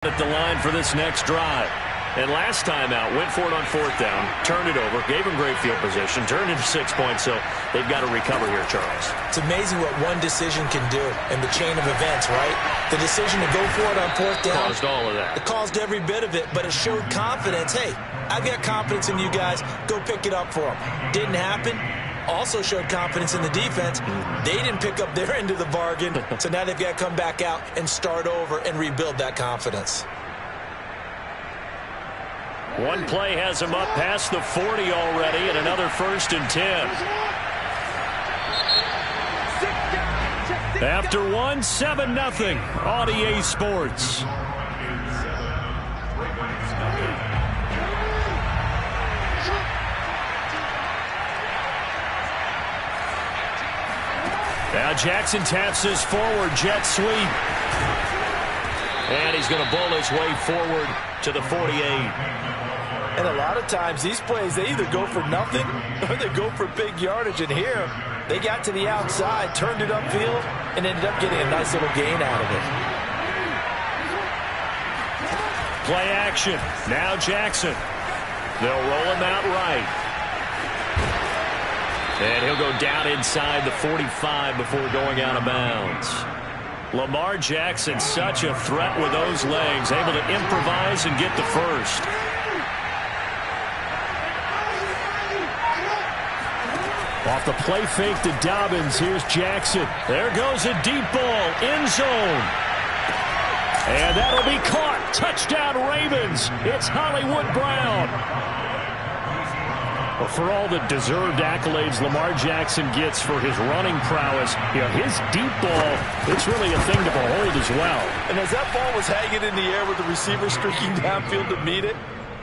At the line for this next drive. And last time out, went for it on 4th down, turned it over, gave him great field position, turned into 6 points, so they've got to recover here, Charles. It's amazing what one decision can do in the chain of events, right? The decision to go for it on 4th down. Caused all of that. It caused every bit of it, but it showed confidence. Hey, I've got confidence in you guys. Go pick it up for them. Didn't happen. Also showed confidence in the defense. They didn't pick up their end of the bargain, so now they've got to come back out and start over and rebuild that confidence. One play has him up past the 40 already, and another 1st and 10. After one, 7-0 on EA Sports. Now Jackson taps this forward jet sweep. And he's going to bowl his way forward to the 48. And a lot of times these plays, they either go for nothing or they go for big yardage. And here, they got to the outside, turned it upfield, and ended up getting a nice little gain out of it. Play action. Now Jackson. They'll roll him out right. And he'll go down inside the 45 before going out of bounds. Lamar Jackson, such a threat with those legs, able to improvise and get the first. Off the play fake to Dobbins, here's Jackson. There goes a deep ball, end zone. And that'll be caught. Touchdown Ravens. It's Hollywood Brown. Well, for all the deserved accolades Lamar Jackson gets for his running prowess, you know, his deep ball, it's really a thing to behold as well. And as that ball was hanging in the air with the receiver streaking downfield to meet it,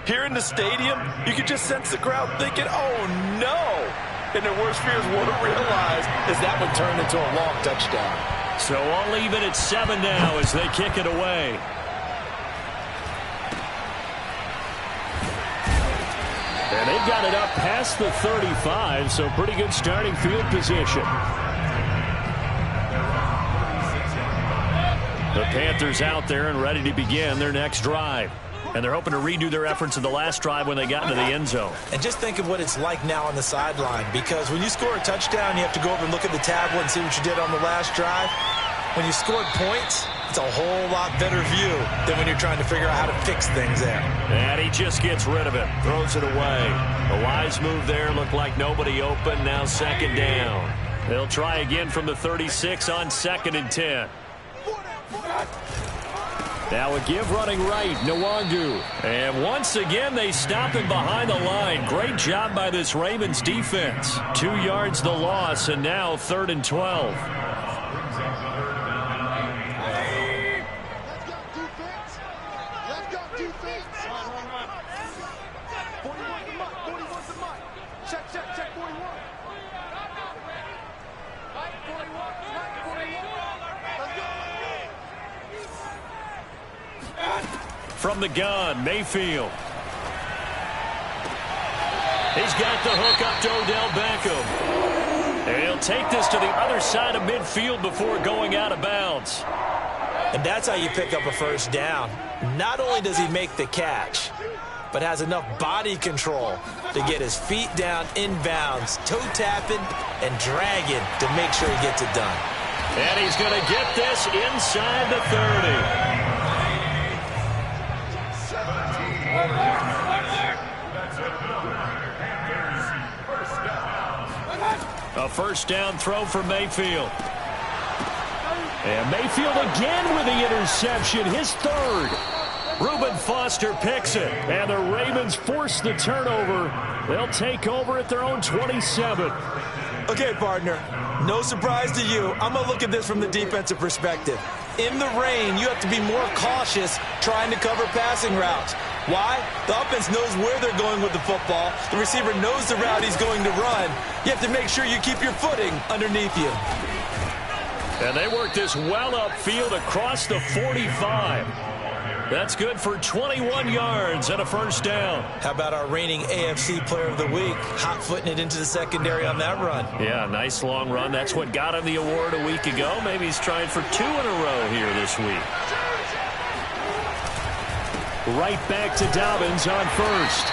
here in the stadium, you could just sense the crowd thinking, oh, no. And their worst fears wouldn't realize as that one turned into a long touchdown. So I'll leave it at 7 now as they kick it away. And they've got it up past the 35, so pretty good starting field position. The Panthers out there and ready to begin their next drive. And they're hoping to redo their efforts in the last drive when they got into the end zone. And just think of what it's like now on the sideline, because when you score a touchdown, you have to go over and look at the tablet and see what you did on the last drive. When you scored points, it's a whole lot better view than when you're trying to figure out how to fix things there. And he just gets rid of it, throws it away. A wise move there, looked like nobody open, now 2nd down. They'll try again from the 36 on 2nd and 10. Now a give running right, Nwangu. And once again, they stop him behind the line. Great job by this Ravens defense. 2 yards the loss, and now 3rd and 12. From the gun, Mayfield. He's got the hook up to Odell Beckham. And he'll take this to the other side of midfield before going out of bounds. And that's how you pick up a 1st down. Not only does he make the catch, but has enough body control to get his feet down inbounds, toe tapping and dragging to make sure he gets it done. And he's going to get this inside the 30. A 1st down throw for Mayfield. And Mayfield again with the interception, his 3rd. Reuben Foster picks it, and the Ravens force the turnover. They'll take over at their own 27. Okay, partner, no surprise to you. I'm going to look at this from the defensive perspective. In the rain, you have to be more cautious trying to cover passing routes. Why? The offense knows where they're going with the football. The receiver knows the route he's going to run. You have to make sure you keep your footing underneath you. And they work this well upfield across the 45. That's good for 21 yards and a 1st down. How about our reigning AFC Player of the Week, hot-footing it into the secondary on that run? Yeah, nice long run. That's what got him the award a week ago. Maybe he's trying for 2 in a row here this week. Right back to Dobbins on first.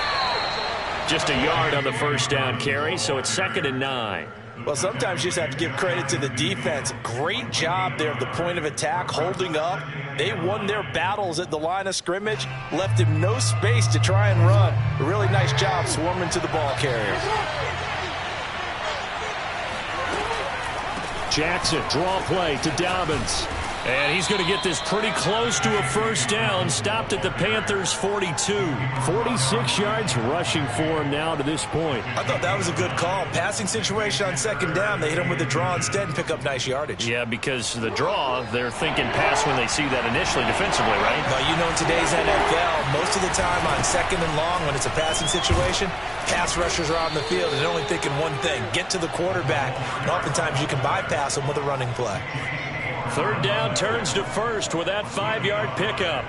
Just a yard on the first down carry, so it's 2nd and 9. Well, sometimes you just have to give credit to the defense. Great job there at the point of attack, holding up. They won their battles at the line of scrimmage, left him no space to try and run. A really nice job swarming to the ball carrier. Jackson, draw play to Dobbins. And he's going to get this pretty close to a first down. Stopped at the Panthers' 42. 46 yards rushing for him now to this point. I thought that was a good call. Passing situation on 2nd down. They hit him with the draw instead and pick up nice yardage. Yeah, because the draw, they're thinking pass when they see that initially defensively, right? Well, you know, in today's NFL, most of the time on 2nd and long when it's a passing situation, pass rushers are on the field and they're only thinking one thing, get to the quarterback. And oftentimes you can bypass them with a running play. 3rd down turns to first with that 5-yard pickup.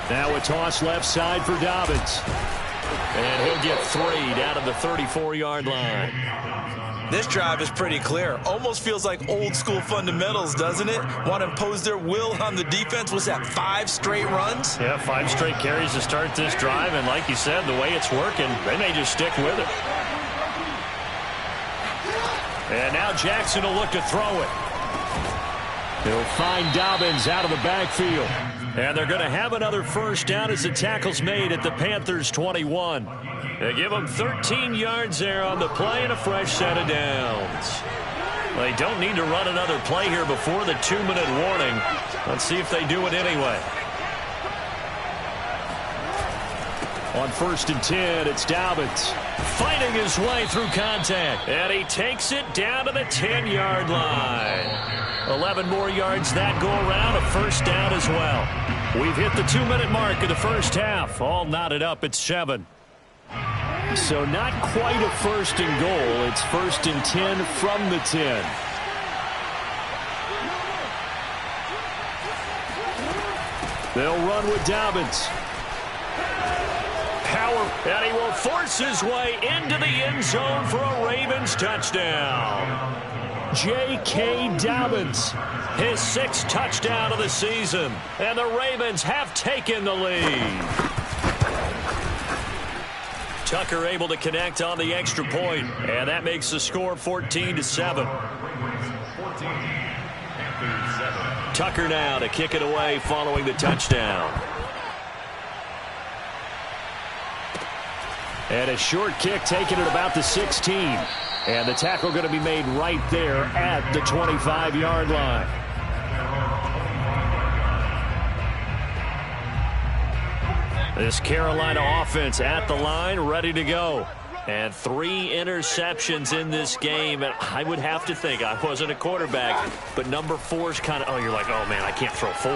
Now a toss left side for Dobbins. And he'll get 3 down to the 34-yard line. This drive is pretty clear. Almost feels like old school fundamentals, doesn't it? Want to impose their will on the defense. Was that 5 straight runs? Yeah, 5 straight carries to start this drive. And like you said, the way it's working, they may just stick with it. And now Jackson will look to throw it. He'll find Dobbins out of the backfield. And they're going to have another first down as the tackle's made at the Panthers' 21. They give them 13 yards there on the play and a fresh set of downs. They don't need to run another play here before the 2-minute warning. Let's see if they do it anyway. On 1st and 10, it's Dobbins fighting his way through contact. And he takes it down to the 10-yard line. 11 more yards that go around, a first down as well. We've hit the 2-minute mark of the first half. All knotted up at 7. So not quite a 1st and goal. It's 1st and 10 from the 10. They'll run with Dobbins. Power, and he will force his way into the end zone for a Ravens touchdown. J.K. Dobbins, his 6th touchdown of the season, and the Ravens have taken the lead. Tucker able to connect on the extra point, and that makes the score 14-7. Tucker now to kick it away following the touchdown. And a short kick taken at about the 16. And the tackle going to be made right there at the 25-yard line. This Carolina offense at the line, ready to go. And 3 interceptions in this game. And I would have to think, I wasn't a quarterback, but number 4's kind of, oh, you're like, oh, man, I can't throw 4.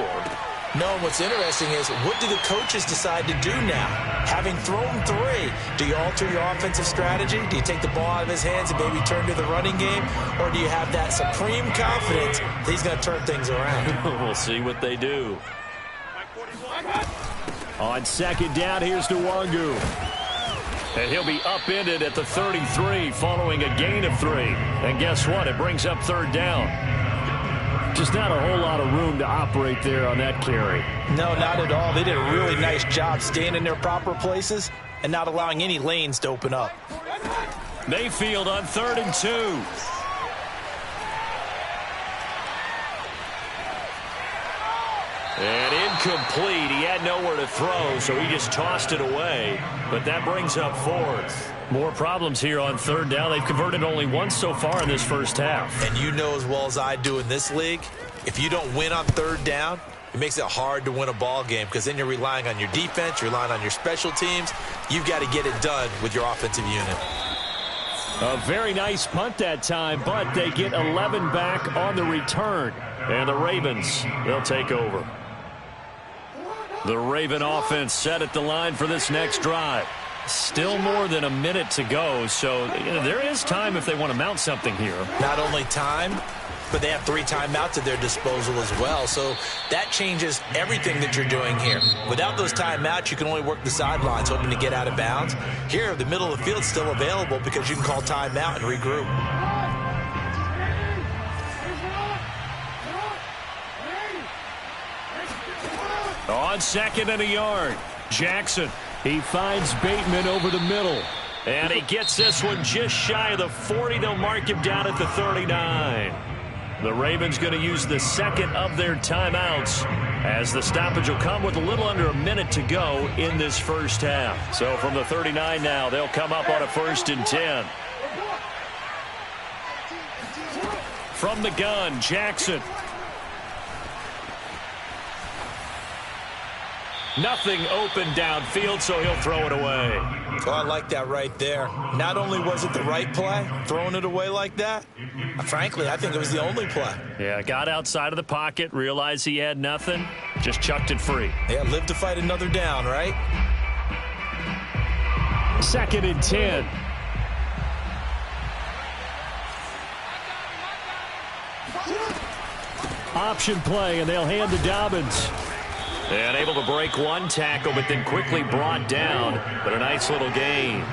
No, what's interesting is, what do the coaches decide to do now? Having thrown 3, do you alter your offensive strategy? Do you take the ball out of his hands and maybe turn to the running game? Or do you have that supreme confidence that he's going to turn things around? We'll see what they do. On 2nd down, here's Nwangu. And he'll be upended at the 33 following a gain of 3. And guess what? It brings up 3rd down. Just not a whole lot of room to operate there on that carry. No, not at all. They did a really nice job staying in their proper places and not allowing any lanes to open up. Mayfield on 3rd and 2. And incomplete. He had nowhere to throw, so he just tossed it away. But that brings up 4th. More problems here on 3rd down. They've converted only once so far in this first half. And you know as well as I do in this league, if you don't win on 3rd down, it makes it hard to win a ball game because then you're relying on your defense, you're relying on your special teams. You've got to get it done with your offensive unit. A very nice punt that time, but they get 11 back on the return. And the Ravens, they'll take over. The Raven offense set at the line for this next drive. Still more than a minute to go, so there is time if they want to mount something here. Not only time, but they have 3 timeouts at their disposal as well, so that changes everything that you're doing here. Without those timeouts, you can only work the sidelines, hoping to get out of bounds. Here, the middle of the field's still available because you can call timeout and regroup. On 2nd and a yard, Jackson. He finds Bateman over the middle. And he gets this one just shy of the 40. They'll mark him down at the 39. The Ravens going to use the second of their timeouts, as the stoppage will come with a little under a minute to go in this first half. So from the 39 now, they'll come up on a 1st and 10. From the gun, Jackson. Nothing open downfield, so he'll throw it away. Oh, I like that right there. Not only was it the right play, throwing it away like that, frankly, I think it was the only play. Yeah, got outside of the pocket, realized he had nothing, just chucked it free. Yeah, live to fight another down, right? 2nd and 10. Option play, and they'll hand to Dobbins. And able to break one tackle, but then quickly brought down. But a nice little gain.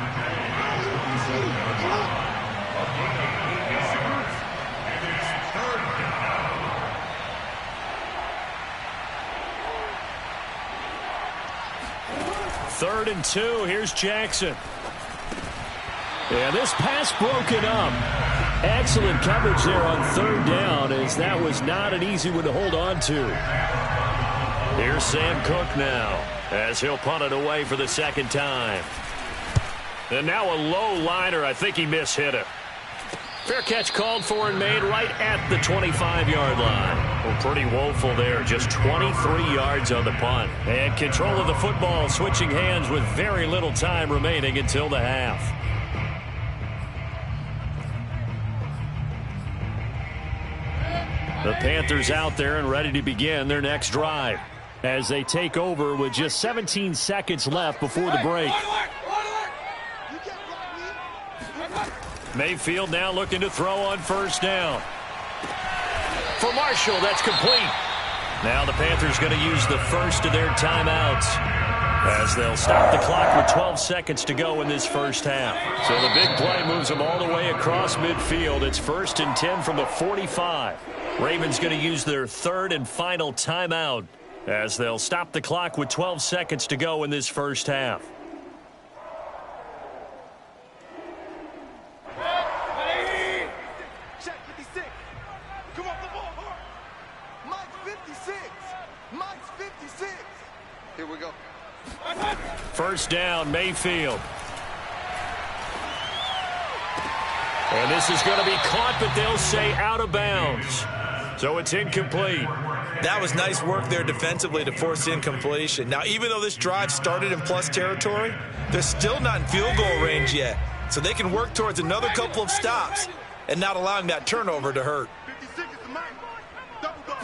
Third and 2. Here's Jackson. And this pass broken up. Excellent coverage there on 3rd down, as that was not an easy one to hold on to. Here's Sam Cook now, as he'll punt it away for the 2nd time. And now a low liner. I think he mishit it. Fair catch called for and made right at the 25-yard line. Well, pretty woeful there. Just 23 yards on the punt. And control of the football switching hands with very little time remaining until the half. The Panthers out there and ready to begin their next drive, as they take over with just 17 seconds left before the break. Mayfield now looking to throw on 1st down. For Marshall, that's complete. Now the Panthers going to use the first of their timeouts, as they'll stop the clock with 12 seconds to go in this first half. So the big play moves them all the way across midfield. It's 1st and 10 from the 45. Ravens going to use their 3rd and final timeout, as they'll stop the clock with 12 seconds to go in this first half. Check 56. Come on, the ball. Mike's 56. Mike's 56. Here we go. 1st down, Mayfield. And this is going to be caught, but they'll say out of bounds. So it's incomplete. That was nice work there defensively to force incompletion. Now, even though this drive started in plus territory, they're still not in field goal range yet. So they can work towards another couple of stops and not allowing that turnover to hurt. 56 is the Mike. Double go.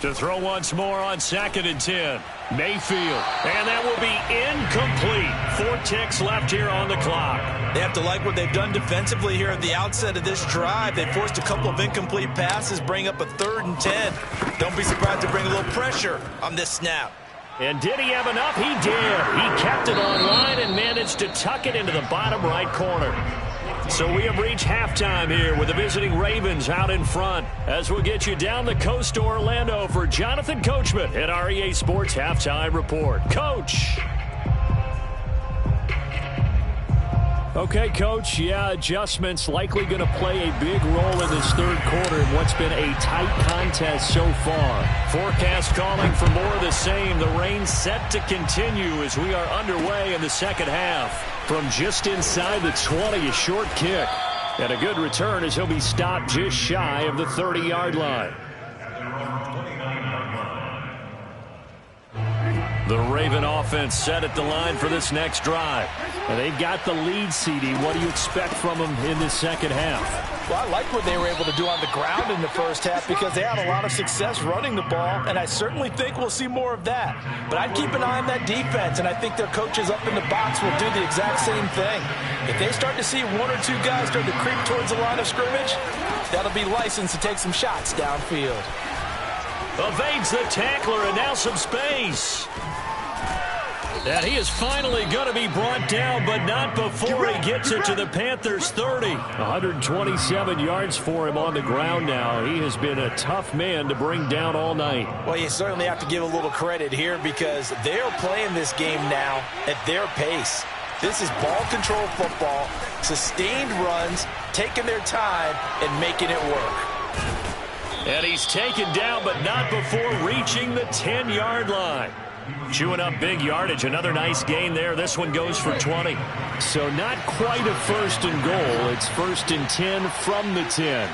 To throw once more on 2nd and 10. Mayfield. And that will be incomplete. 4 ticks left here on the clock. They have to like what they've done defensively here at the outset of this drive. They forced a couple of incomplete passes, bring up a 3rd and 10. Don't be surprised to bring a little pressure on this snap. And did he have enough? He did. He kept it on line and managed to tuck it into the bottom right corner. So we have reached halftime here with the visiting Ravens out in front, as we'll get you down the coast to Orlando for Jonathan Coachman at our EA Sports Halftime Report. Coach. Okay, Coach, yeah, adjustments likely going to play a big role in this 3rd quarter in what's been a tight contest so far. Forecast calling for more of the same. The rain set to continue as we are underway in the 2nd half. From just inside the 20, a short kick. And a good return as he'll be stopped just shy of the 30-yard line. The Raven offense set at the line for this next drive. And they've got the lead, CD. What do you expect from them in this 2nd half? Well, I like what they were able to do on the ground in the first half because they had a lot of success running the ball, and I certainly think we'll see more of that. But I'd keep an eye on that defense, and I think their coaches up in the box will do the exact same thing. If they start to see 1 or 2 guys start to creep towards the line of scrimmage, that'll be licensed to take some shots downfield. Evades the tackler, and now some space. And he is finally going to be brought down, but not before he gets it to the Panthers' 30. 127 yards for him on the ground now. He has been a tough man to bring down all night. Well, you certainly have to give a little credit here because they're playing this game now at their pace. This is ball control football, sustained runs, taking their time and making it work. And he's taken down, but not before reaching the 10-yard line. Chewing up big yardage. Another nice gain there. This one goes for 20. So not quite a first and goal. It's first and 10 from the 10.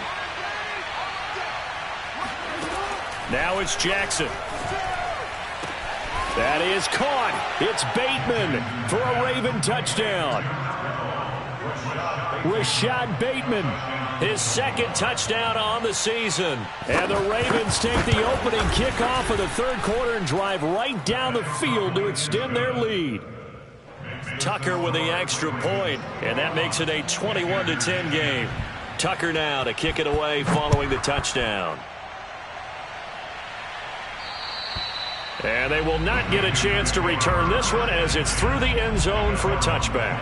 Now it's Jackson. That is caught. It's Bateman for a Raven touchdown. Rashad Bateman, his second touchdown on the season. And the Ravens take the opening kickoff of the third quarter and drive right down the field to extend their lead. Tucker with the extra point, and that makes it a 21-10 game. Tucker now to kick it away following the touchdown. And they will not get a chance to return this one as it's through the end zone for a touchback.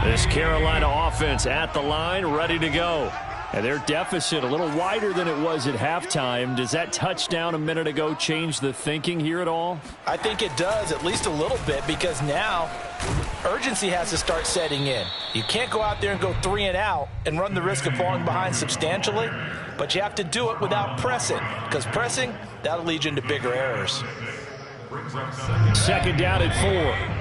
This Carolina offense at the line, ready to go. And their deficit a little wider than it was at halftime. Does that touchdown a minute ago change the thinking here at all? I think it does, at least a little bit, because now urgency has to start setting in. You can't go out there and go 3 and out and run the risk of falling behind substantially, but you have to do it without pressing, because pressing, that'll lead you into bigger errors. Second down at 4.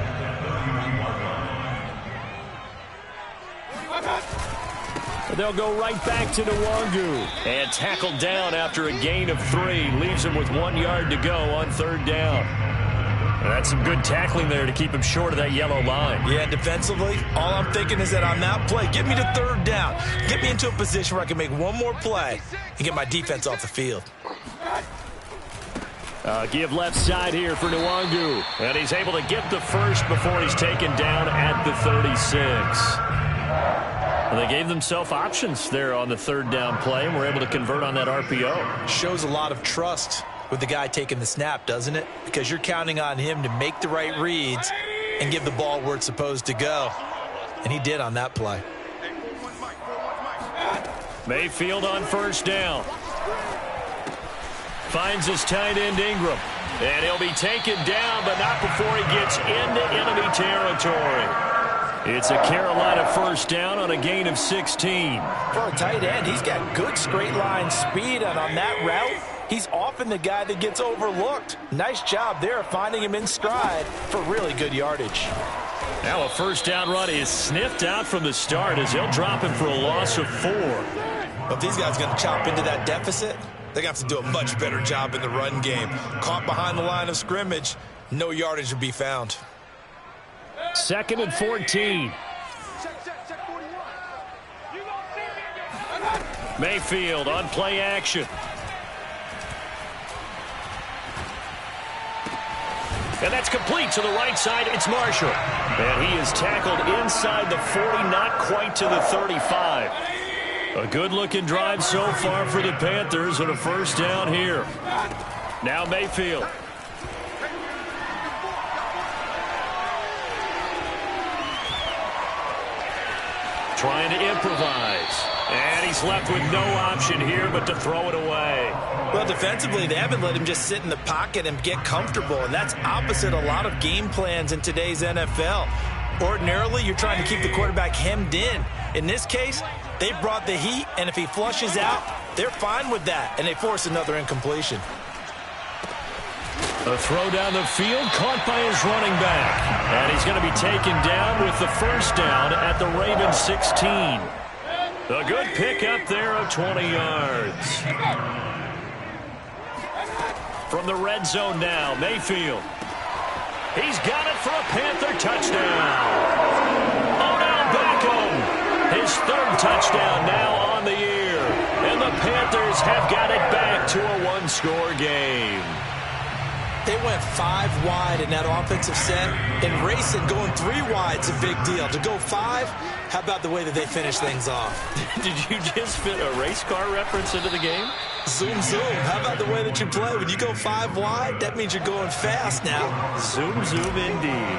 They'll go right back to Nwangu. And tackled down after a gain of 3. Leaves him with 1 yard to go on third down. And that's some good tackling there to keep him short of that yellow line. Yeah, defensively, all I'm thinking is that on that play, get me to third down. Get me into a position where I can make one more play and get my defense off the field. Give left side here for Nwangu. And he's able to get the first before he's taken down at the 36. Well, they gave themselves options there on the third down play and were able to convert on that RPO. Shows a lot of trust with the guy taking the snap, doesn't it? Because you're counting on him to make the right reads and give the ball where it's supposed to go. And he did on that play. Mayfield on first down. Finds his tight end Ingram. And he'll be taken down, but not before he gets into enemy territory. It's a Carolina first down on a gain of 16. For a tight end, he's got good straight line speed, and on that route, he's often the guy that gets overlooked. Nice job there finding him in stride for really good yardage. Now a first down run is sniffed out from the start as they'll drop him for a loss of 4. Well, if these guys are going to chop into that deficit, they're going to have to do a much better job in the run game. Caught behind the line of scrimmage, no yardage to be found. Second and 14. Mayfield on play action. And that's complete to the right side. It's Marshall. And he is tackled inside the 40, not quite to the 35. A good-looking drive so far for the Panthers and a first down here. Now Mayfield. Trying to improvise. And he's left with no option here but to throw it away. Well, defensively, they haven't let him just sit in the pocket and get comfortable, and that's opposite a lot of game plans in today's NFL. Ordinarily, you're trying to keep the quarterback hemmed in. In this case, they brought the heat, and if he flushes out, they're fine with that, and they force another incompletion. A throw down the field, caught by his running back. And he's going to be taken down with the first down at the Ravens 16. A good pickup there of 20 yards. From the red zone now, Mayfield. He's got it for a Panther touchdown. Odell Beckham, his third touchdown now on the year. And the Panthers have got it back to a one-score game. They went 5 wide in that offensive set. And racing, going 3 wide is a big deal. To go 5, how about the way that they finish things off? Did you just fit a race car reference into the game? Zoom, zoom. How about the way that you play? When you go 5 wide, that means you're going fast now. Zoom, zoom indeed.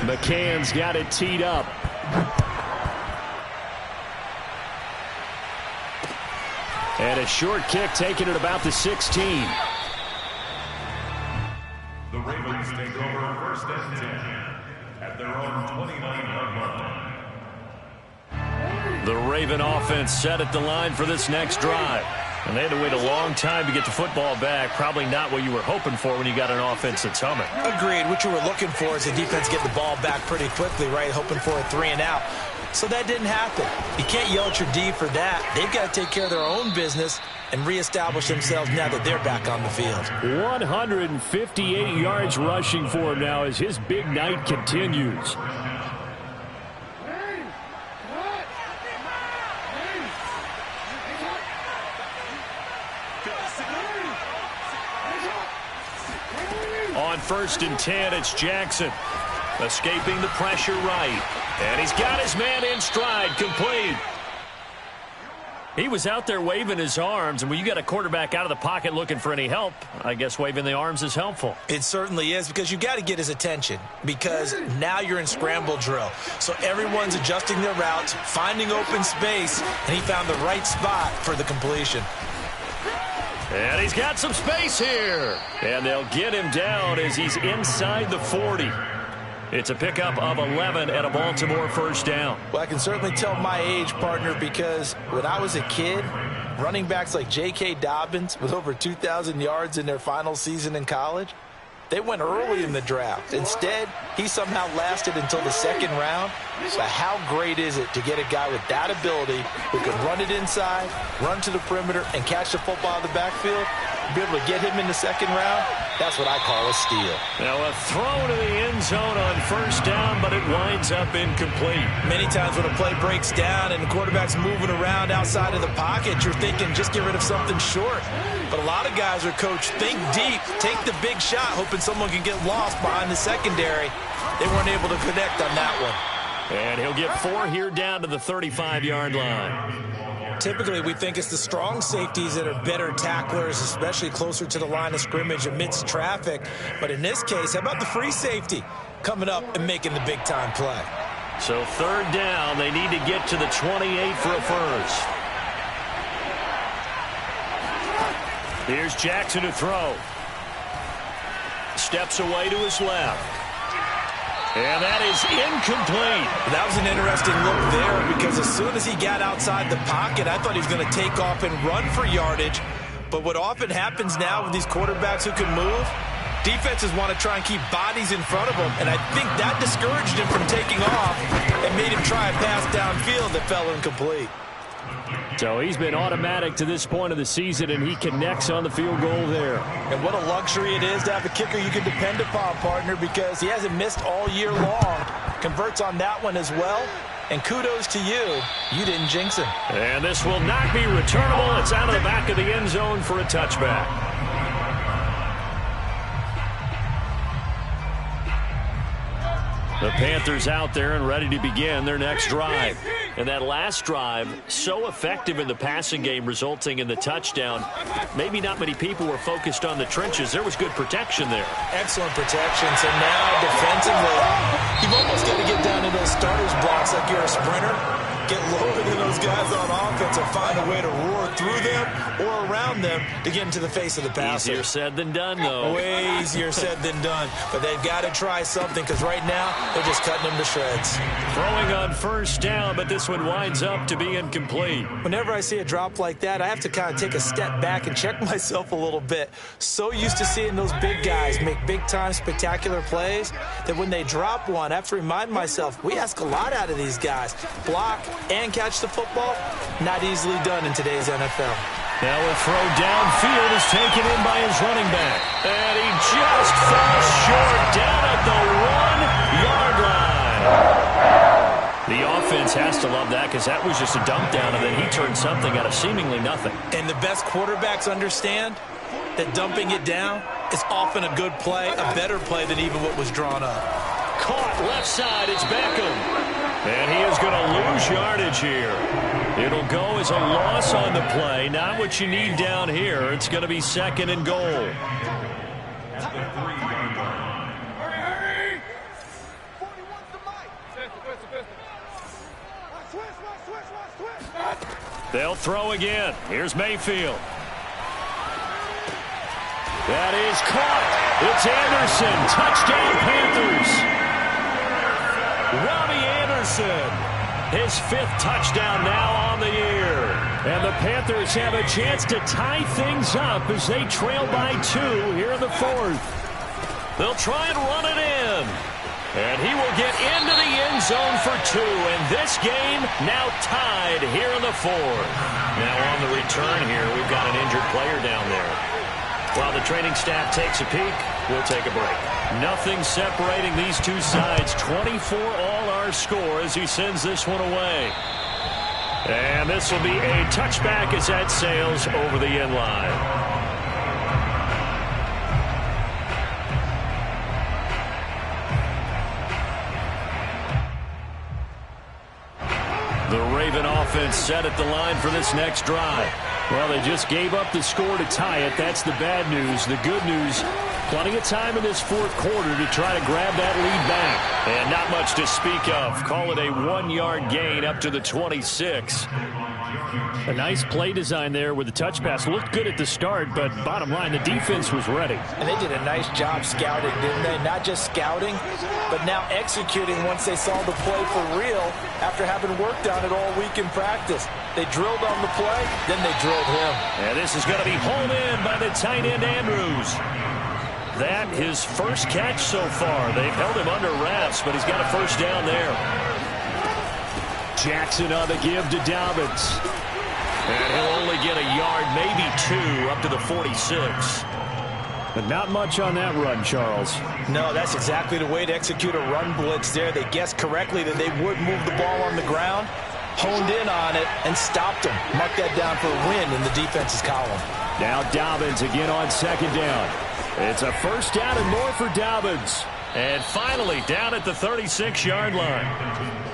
McCann's got it teed up. And a short kick taken at about the 16. The Ravens take over first and 10 at their own 29-yard line. The Raven offense set at the line for this next drive. And they had to wait a long time to get the football back. Probably not what you were hoping for when you got an offense that's humming. Agreed. What you were looking for is the defense get the ball back pretty quickly, right? Hoping for a 3 and out. So that didn't happen. You can't yell at your D for that. They've got to take care of their own business and reestablish themselves now that they're back on the field. 158 yards rushing for him now as his big night continues. On 1st and 10, it's Jackson. Escaping the pressure right. And he's got his man in stride, complete. He was out there waving his arms, and when you got a quarterback out of the pocket looking for any help, I guess waving the arms is helpful. It certainly is, because you got to get his attention, because now you're in scramble drill. So everyone's adjusting their routes, finding open space, and he found the right spot for the completion. And he's got some space here. And they'll get him down as he's inside the 40. It's a pickup of 11 and a Baltimore first down. Well, I can certainly tell my age, partner, because when I was a kid, running backs like J.K. Dobbins with over 2,000 yards in their final season in college, they went early in the draft. Instead, he somehow lasted until the 2nd round. So how great is it to get a guy with that ability who can run it inside, run to the perimeter, and catch the football out of the backfield? Be able to get him in the 2nd round, that's what I call a steal. Now a throw to the end zone on first down, but it winds up incomplete. Many times when a play breaks down and the quarterback's moving around outside of the pocket, you're thinking just get rid of something short. But a lot of guys are coached, think deep, take the big shot, hoping someone can get lost behind the secondary. They weren't able to connect on that one. And he'll get 4 here down to the 35-yard line. Typically, we think it's the strong safeties that are better tacklers, especially closer to the line of scrimmage amidst traffic. But in this case, how about the free safety coming up and making the big-time play? So 3rd down, they need to get to the 28 for a first. Here's Jackson to throw. Steps away to his left. And that is incomplete. That was an interesting look there, because as soon as he got outside the pocket, I thought he was going to take off and run for yardage. But what often happens now with these quarterbacks who can move, defenses want to try and keep bodies in front of them, and I think that discouraged him from taking off and made him try a pass downfield that fell incomplete. So he's been automatic to this point of the season, and he connects on the field goal there. And what a luxury it is to have a kicker you can depend upon, partner, because he hasn't missed all year long. Converts on that one as well. And kudos to you. You didn't jinx him. And this will not be returnable. It's out of the back of the end zone for a touchback. The Panthers out there and ready to begin their next drive. And that last drive, so effective in the passing game, resulting in the touchdown. Maybe not many people were focused on the trenches. There was good protection there. Excellent protection. So now defensively, you've almost got to get down to those starters blocks like you're a sprinter. Get loaded in those guys on offense and find a way to roar through them or around them to get into the face of the passer. Easier said than done, though. Way easier said than done. But they've got to try something, because right now they're just cutting them to shreds. Throwing on first down, but this one winds up to be incomplete. Whenever I see a drop like that, I have to kind of take a step back and check myself a little bit. So used to seeing those big guys make big-time spectacular plays that when they drop one, I have to remind myself, we ask a lot out of these guys. Block and catch the football, not easily done in today's NFL. Now a throw downfield is taken in by his running back. And he just falls short down at the 1-yard line. The offense has to love that, because that was just a dump down, and then he turned something out of seemingly nothing. And the best quarterbacks understand that dumping it down is often a good play, a better play than even what was drawn up. Caught left side, it's Beckham. And he is going to lose yardage here. It'll go as a loss on the play. Not what you need down here. It's going to be 2nd and goal. At the 3-yard line. They'll throw again. Here's Mayfield. That is caught. It's Anderson. Touchdown, Panthers. Robbie Anderson. His 5th touchdown now on the year. And the Panthers have a chance to tie things up as they trail by 2 here in the 4th. They'll try and run it in. And he will get into the end zone for 2. And this game now tied here in the 4th. Now on the return here, we've got an injured player down there. While the training staff takes a peek, we'll take a break. Nothing separating these two sides. 24 all our score as he sends this one away. And this will be a touchback as that sails over the end line. The Raven offense set at the line for this next drive. Well, they just gave up the score to tie it. That's the bad news. The good news, plenty of time in this 4th quarter to try to grab that lead back. And not much to speak of. Call it a 1-yard gain up to the 26. A nice play design there with the touch pass. Looked good at the start, but bottom line, the defense was ready. And they did a nice job scouting, didn't they? Not just scouting, but now executing once they saw the play for real after having worked on it all week in practice. They drilled on the play, then they drilled him. And this is going to be hauled in by the tight end Andrews. That his first catch so far. They've held him under wraps, but he's got a first down there. Jackson on the give to Dobbins. And he'll only get a yard, maybe 2, up to the 46. But not much on that run, Charles. No, that's exactly the way to execute a run blitz there. They guessed correctly that they would move the ball on the ground, honed in on it, and stopped them. Mark that down for a win in the defense's column. Now Dobbins again on 2nd down. It's a first down and more for Dobbins. And finally down at the 36-yard line.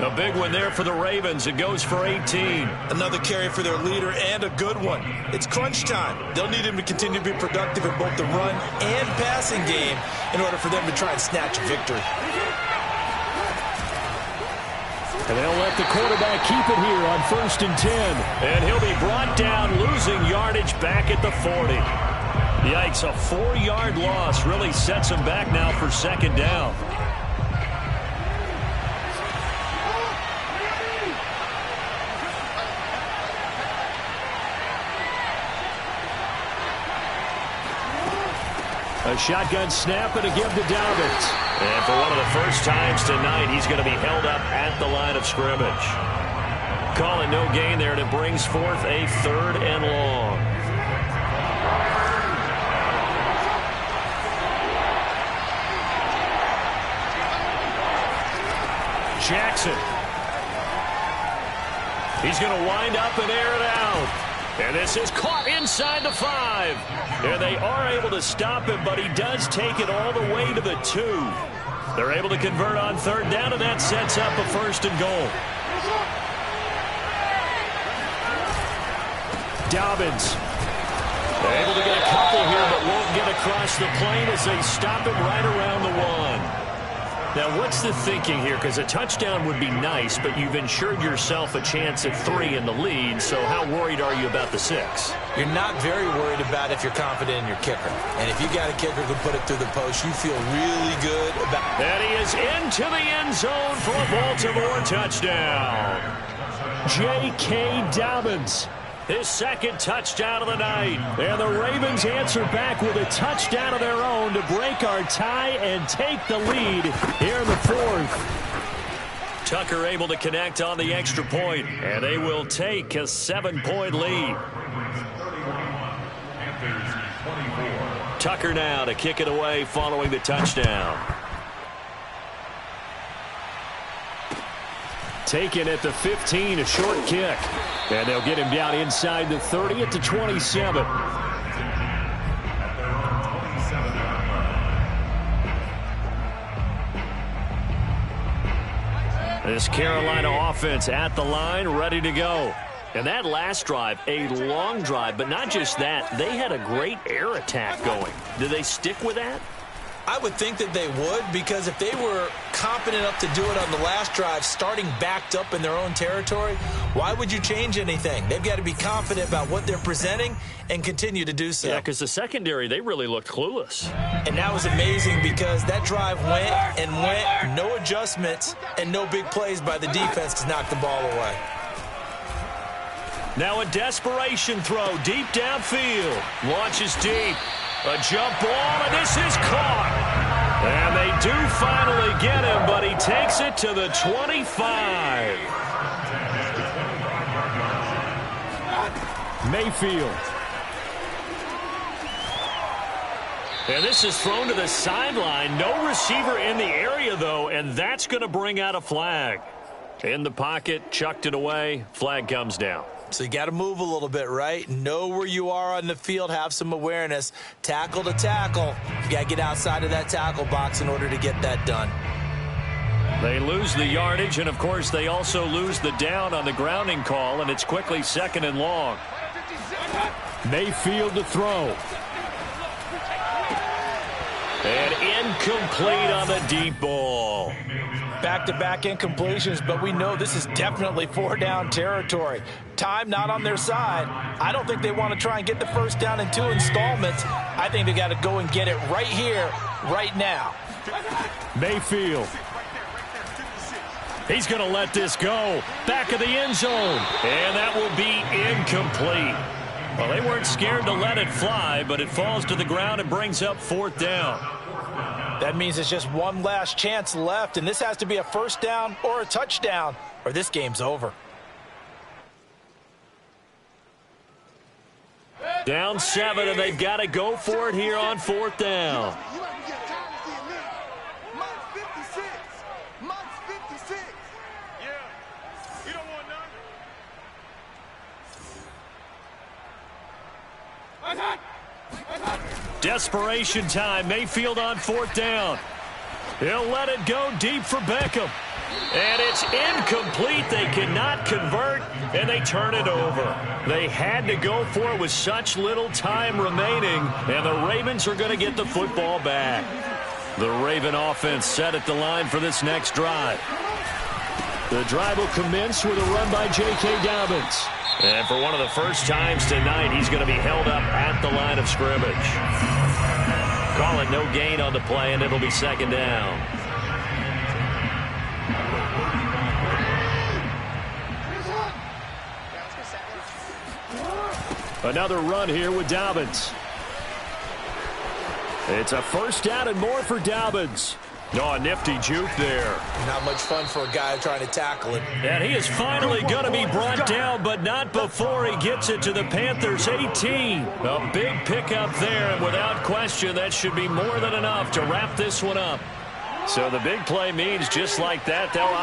A big one there for the Ravens. It goes for 18. Another carry for their leader and a good one. It's crunch time. They'll need him to continue to be productive in both the run and passing game in order for them to try and snatch a victory. And they'll let the quarterback keep it here on 1st and 10. And he'll be brought down, losing yardage back at the 40. Yikes, a 4-yard loss really sets him back now for 2nd down. A shotgun snap and a give to Dobbins. And for one of the first times tonight, he's going to be held up at the line of scrimmage. Calling no gain there, and it brings forth a 3rd and long. Jackson. He's going to wind up and air it out. And this is caught inside the 5. And they are able to stop him, but he does take it all the way to the 2. They're able to convert on 3rd down, and that sets up a 1st and goal. Dobbins. They're able to get a couple here, but won't get across the plane as they stop him right around the 1. Now, what's the thinking here? Because a touchdown would be nice, but you've ensured yourself a chance at 3 in the lead, so how worried are you about the 6? You're not very worried about if you're confident in your kicker. And if you got a kicker who can put it through the post, you feel really good about it. And he is into the end zone for a Baltimore touchdown. J.K. Dobbins. His 2nd touchdown of the night. And the Ravens answer back with a touchdown of their own to break our tie and take the lead here in the 4th. Tucker able to connect on the extra point, and they will take a 7-point lead. Tucker now to kick it away following the touchdown. Taken at the 15, a short kick. And they'll get him down inside the 30 at the 27. This Carolina offense at the line, ready to go. And that last drive, a long drive, but not just that. They had a great air attack going. Do they stick with that? I would think that they would, because if they were competent enough to do it on the last drive, starting backed up in their own territory, why would you change anything? They've got to be confident about what they're presenting and continue to do so. Yeah, because the secondary, they really looked clueless. And that was amazing because that drive went and went, no adjustments and no big plays by the defense to knock the ball away. Now a desperation throw deep downfield. Launches deep. A jump ball, and this is caught. And they do finally get him, but he takes it to the 25. Mayfield. And this is thrown to the sideline. No receiver in the area, though, and that's going to bring out a flag. In the pocket, chucked it away. Flag comes down. So you got to move a little bit, right? Know where you are on the field. Have some awareness. Tackle to tackle. You got to get outside of that tackle box in order to get that done. They lose the yardage, and, of course, they also lose the down on the grounding call, and it's quickly 2nd and long. Mayfield to throw. And incomplete on the deep ball. Back-to-back incompletions, but we know this is definitely 4-down territory. Time not on their side. I don't think they want to try and get the first down in 2 installments. I think they got to go and get it right here, right now. Mayfield. He's going to let this go. Back of the end zone. And that will be incomplete. Well, they weren't scared to let it fly, but it falls to the ground and brings up 4th down. That means there's just one last chance left, and this has to be a first down or a touchdown, or this game's over. Down 7, and they've got to go for it here on 4th down. Mine's 56. Mine's 56. Yeah, you don't want none. Desperation time. Mayfield on 4th down. He'll let it go deep for Beckham. And it's incomplete. They cannot convert, and they turn it over. They had to go for it with such little time remaining, and the Ravens are going to get the football back. The Raven offense set at the line for this next drive. The drive will commence with a run by J.K. Dobbins. And for one of the first times tonight, he's going to be held up at the line of scrimmage. Call it no gain on the play, and it'll be 2nd down. Another run here with Dobbins. It's a 1st down and more for Dobbins. Oh, a nifty juke there. Not much fun for a guy trying to tackle him. And he is finally going to be brought down, but not before he gets it to the Panthers' 18. A big pickup there, and without question, that should be more than enough to wrap this one up. So the big play means just like that, they'll